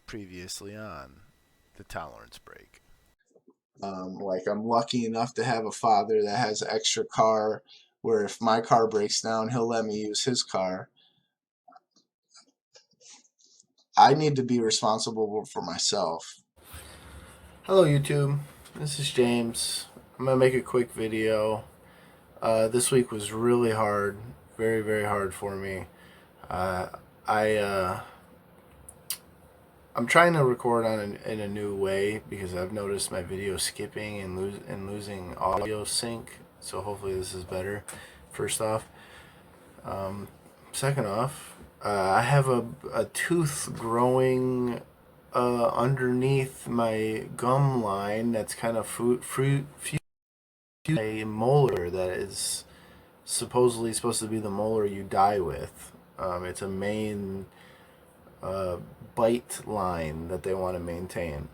previously on the tolerance break. Like I'm lucky enough to have a father that has an extra car where if my car breaks down, he'll let me use his car. I need to be responsible for myself. Hello, YouTube. This is James. I'm gonna make a quick video. This week was really hard, very, very hard for me. Uh, I I'm trying to record in a new way because I've noticed my video skipping and losing audio sync. So hopefully this is better. First off, um, second off, I have a tooth growing underneath my gum line that's kind of a molar that is supposedly supposed to be the molar you die with. It's a main uh, bite line that they want to maintain.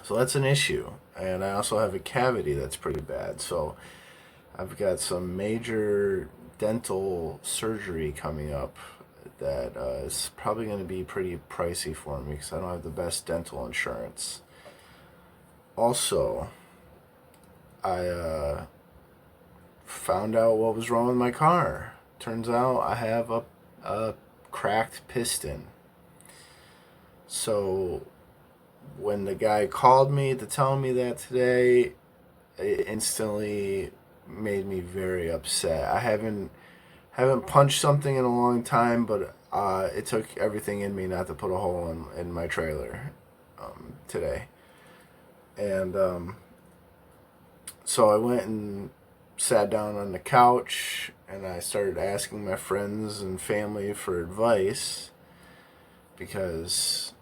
So that's an issue. And I also have a cavity that's pretty bad. So I've got some major dental surgery coming up that is probably going to be pretty pricey for me because I don't have the best dental insurance. Also, I found out what was wrong with my car. Turns out I have a cracked piston. So when the guy called me to tell me that today, it instantly made me very upset. I haven't punched something in a long time, but it took everything in me not to put a hole in my trailer today. And so I went and sat down on the couch and I started asking my friends and family for advice because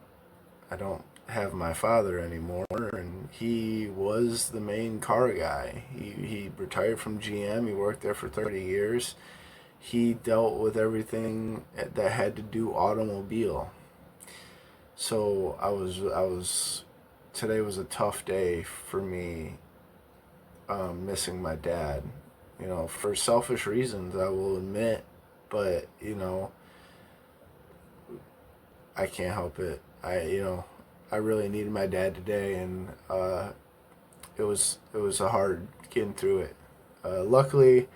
I don't have my father anymore, and he was the main car guy. He retired from GM. He worked there for 30 years. He dealt with everything that had to do automobile. So today was a tough day for me, missing my dad. You know, for selfish reasons, I will admit, but I can't help it. I really needed my dad today, and it was a hard getting through it. Luckily,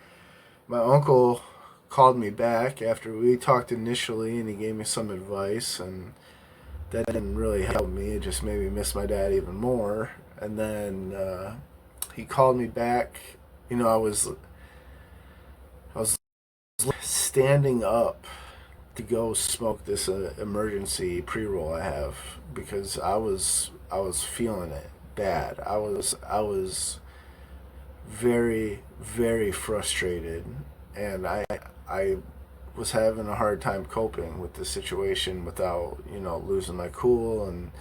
my uncle called me back after we talked initially, and he gave me some advice, and that didn't really help me. It just made me miss my dad even more. And then he called me back. I was standing up to go smoke this emergency pre-roll I have because I was feeling it bad. I was very, very frustrated, and I was having a hard time coping with the situation without losing my cool. And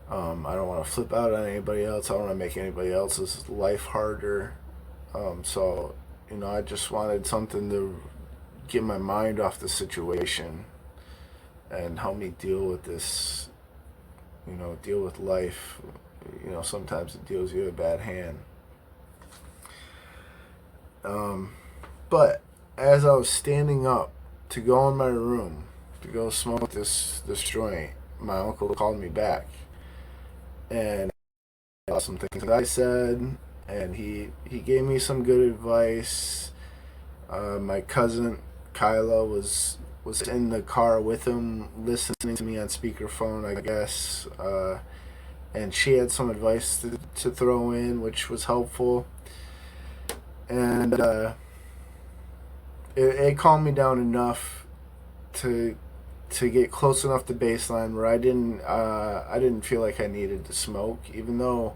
I don't want to flip out on anybody else. I don't want to make anybody else's life harder. So I just wanted something to get my mind off the situation and help me deal with this, deal with life. Sometimes it deals you a bad hand. But as I was standing up to go in my room to go smoke this joint, my uncle called me back, and some things I said, and he gave me some good advice. My cousin Kyla was in the car with him, listening to me on speakerphone, I guess, and she had some advice to throw in, which was helpful. And it calmed me down enough to get close enough to baseline where I didn't feel like I needed to smoke, even though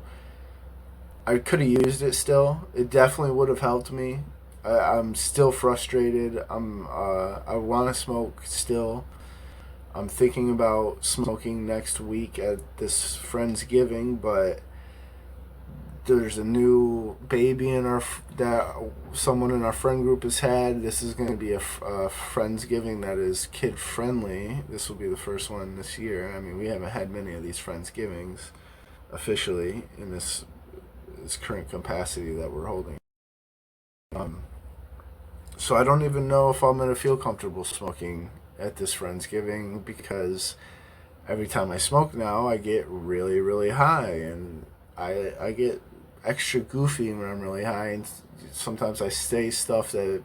I could have used it still. It definitely would have helped me. I'm still frustrated. I want to smoke still. I'm thinking about smoking next week at this Friendsgiving, but there's a new baby that someone in our friend group has had. This is going to be a Friendsgiving that is kid friendly. This will be the first one this year. I mean, we haven't had many of these Friendsgivings officially in this current capacity that we're holding. So I don't even know if I'm going to feel comfortable smoking at this Friendsgiving because every time I smoke now, I get really, really high, and I get extra goofy when I'm really high, and sometimes I say stuff that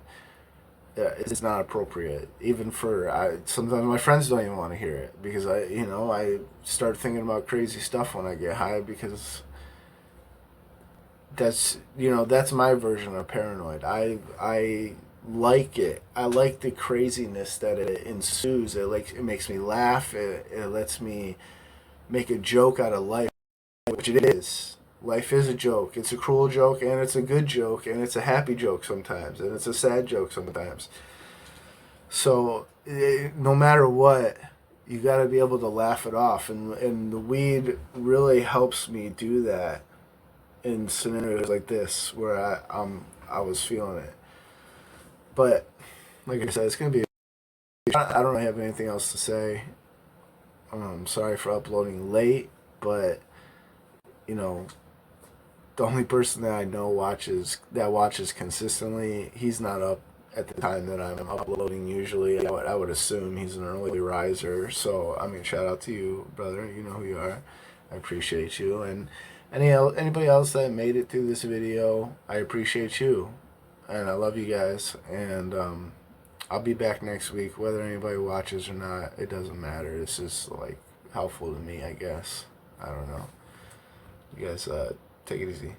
is not appropriate. Even for sometimes my friends don't even want to hear it because I start thinking about crazy stuff when I get high because that's my version of paranoid. I like it. I like the craziness that it ensues. It makes me laugh. It lets me make a joke out of life, which it is. Life is a joke. It's a cruel joke, and it's a good joke, and it's a happy joke sometimes, and it's a sad joke sometimes. So no matter what, you got to be able to laugh it off, and the weed really helps me do that in scenarios like this where I was feeling it. But like I said, it's gonna be. I don't really have anything else to say. Sorry for uploading late, but you know the only person that I know watches consistently. He's not up at the time that I'm uploading. Usually, I would assume he's an early riser. So I mean, shout out to you, brother. You know who you are. I appreciate you, and anybody else that made it through this video, I appreciate you, and I love you guys. And I'll be back next week, whether anybody watches or not. It doesn't matter. It's just like helpful to me, I guess. I don't know. You guys take it easy.